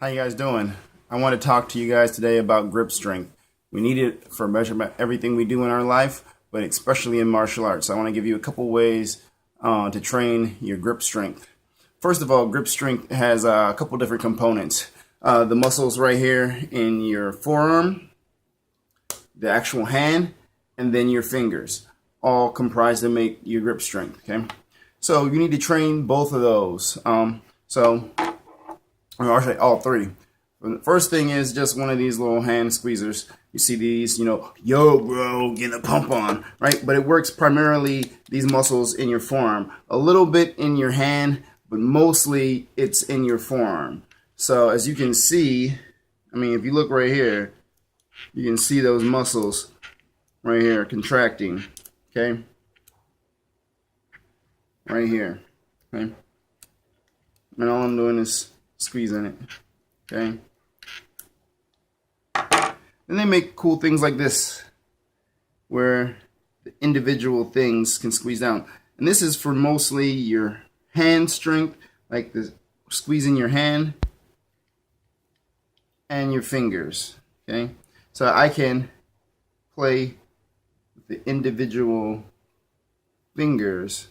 How you guys doing? I want to talk to you guys today about grip strength. We need it for measurement everything we do in our life, but especially in martial arts. I want to give you a couple ways to train your grip strength. First of all, grip strength has a couple different components. The muscles right here in your forearm, the actual hand, and then your fingers, all comprise to make your grip strength. Okay, so you need to train both of those. Or actually all three. The first thing is just one of these little hand squeezers. You see these, yo bro, getting a pump on, right? But it works primarily these muscles in your forearm, a little bit in your hand, but mostly it's in your forearm. So as you can see, if you look right here, you can see those muscles right here contracting, okay? Right here, okay? And all I'm doing is squeezing it, okay? And they make cool things like this, where the individual things can squeeze down. And this is for mostly your hand strength, like the squeezing your hand and your fingers, okay? So I can play with the individual fingers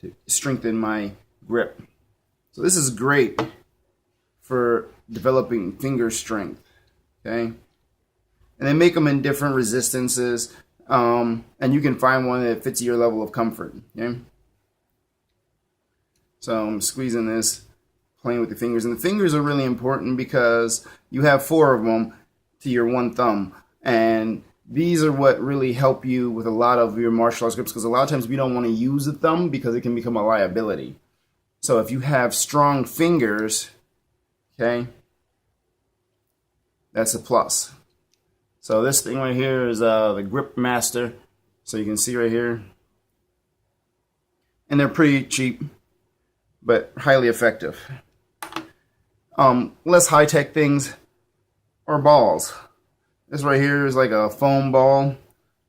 to strengthen my grip. So this is great for developing finger strength, okay? And they make them in different resistances, and you can find one that fits your level of comfort, okay? So I'm squeezing this, playing with the fingers. And the fingers are really important because you have 4 of them to your 1 thumb. And these are what really help you with a lot of your martial arts grips, because a lot of times we don't want to use the thumb because it can become a liability. So if you have strong fingers, okay, that's a plus. So this thing right here is the Gripmaster. So you can see right here. And they're pretty cheap, but highly effective. Less high-tech things are balls. This right here is like a foam ball.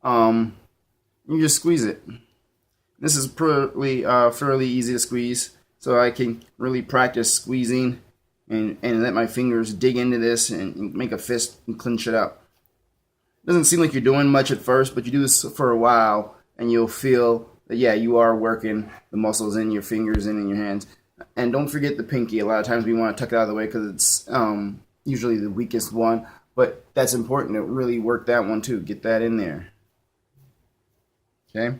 You just squeeze it. This is pretty fairly easy to squeeze. So I can really practice squeezing and let my fingers dig into this and make a fist and clinch it up. It doesn't seem like you're doing much at first, but you do this for a while and you'll feel that, yeah, you are working the muscles in your fingers and in your hands. And don't forget the pinky. A lot of times we want to tuck it out of the way because it's usually the weakest one. But that's important to really work that one too. Get that in there. Okay? And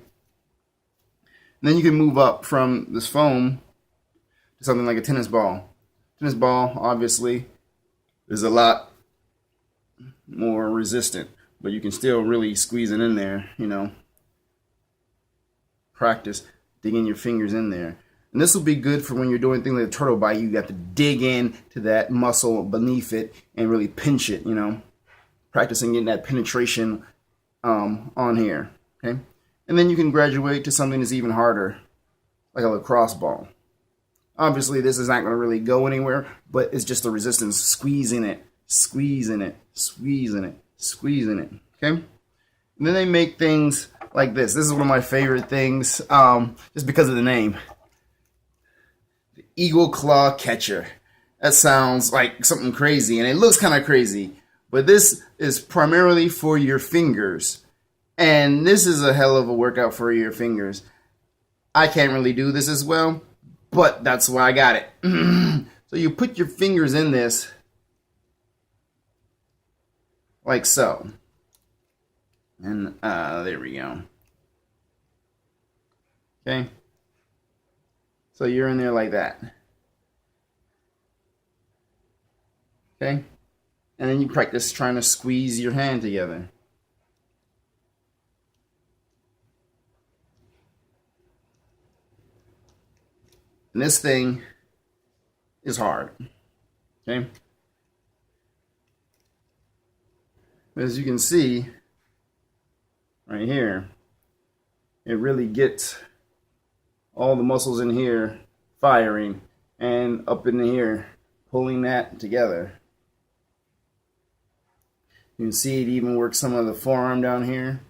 then you can move up from this foam to something like a tennis ball. Tennis ball, obviously, is a lot more resistant, but you can still really squeeze it in there, Practice digging your fingers in there. And this will be good for when you're doing things like a turtle bite. You got to dig in to that muscle beneath it and really pinch it, Practicing getting that penetration on here, okay? And then you can graduate to something that's even harder, like a lacrosse ball. Obviously, this is not going to really go anywhere, but it's just the resistance, squeezing it, squeezing it, squeezing it, squeezing it, okay? And then they make things like this. This is one of my favorite things, just because of the name. The Eagle Claw Catcher. That sounds like something crazy, and it looks kind of crazy, but this is primarily for your fingers, and this is a hell of a workout for your fingers. I can't really do this as well, but that's why I got it. So you put your fingers in this like so. And there we go. Okay. So you're in there like that. Okay. And then you practice trying to squeeze your hand together. And this thing is hard, okay? As you can see, right here, it really gets all the muscles in here firing and up in here, pulling that together. You can see it even works some of the forearm down here,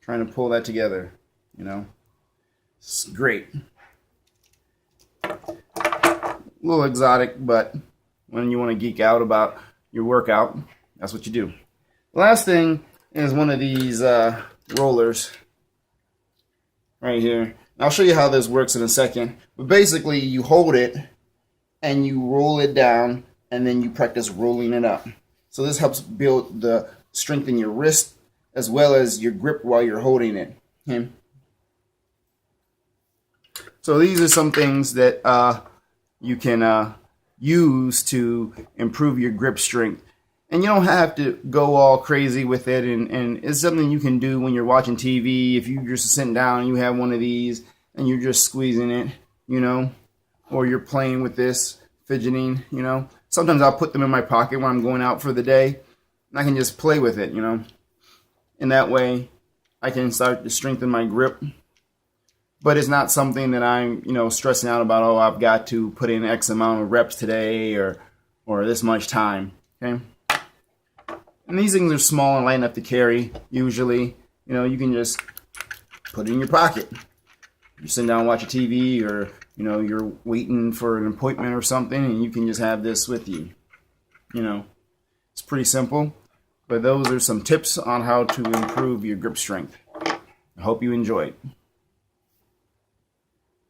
trying to pull that together, It's great. A little exotic, but when you want to geek out about your workout, that's what you do. The last thing is one of these rollers right here. I'll show you how this works in a second. But basically, you hold it and you roll it down, and then you practice rolling it up. So this helps build the strength in your wrist as well as your grip while you're holding it. Okay? So these are some things that you can use to improve your grip strength. And you don't have to go all crazy with it, and it's something you can do when you're watching TV. If you're just sitting down and you have one of these and you're just squeezing it, you know, or you're playing with this, fidgeting, you know. Sometimes I'll put them in my pocket when I'm going out for the day, and I can just play with it, you know. And that way I can start to strengthen my grip. But it's not something that I'm, you know, stressing out about, oh, I've got to put in X amount of reps today or this much time, okay? And these things are small and light enough to carry, usually. You know, you can just put it in your pocket. You're sitting down watching TV, or, you know, you're waiting for an appointment or something, and you can just have this with you. You know, it's pretty simple. But those are some tips on how to improve your grip strength. I hope you enjoyed.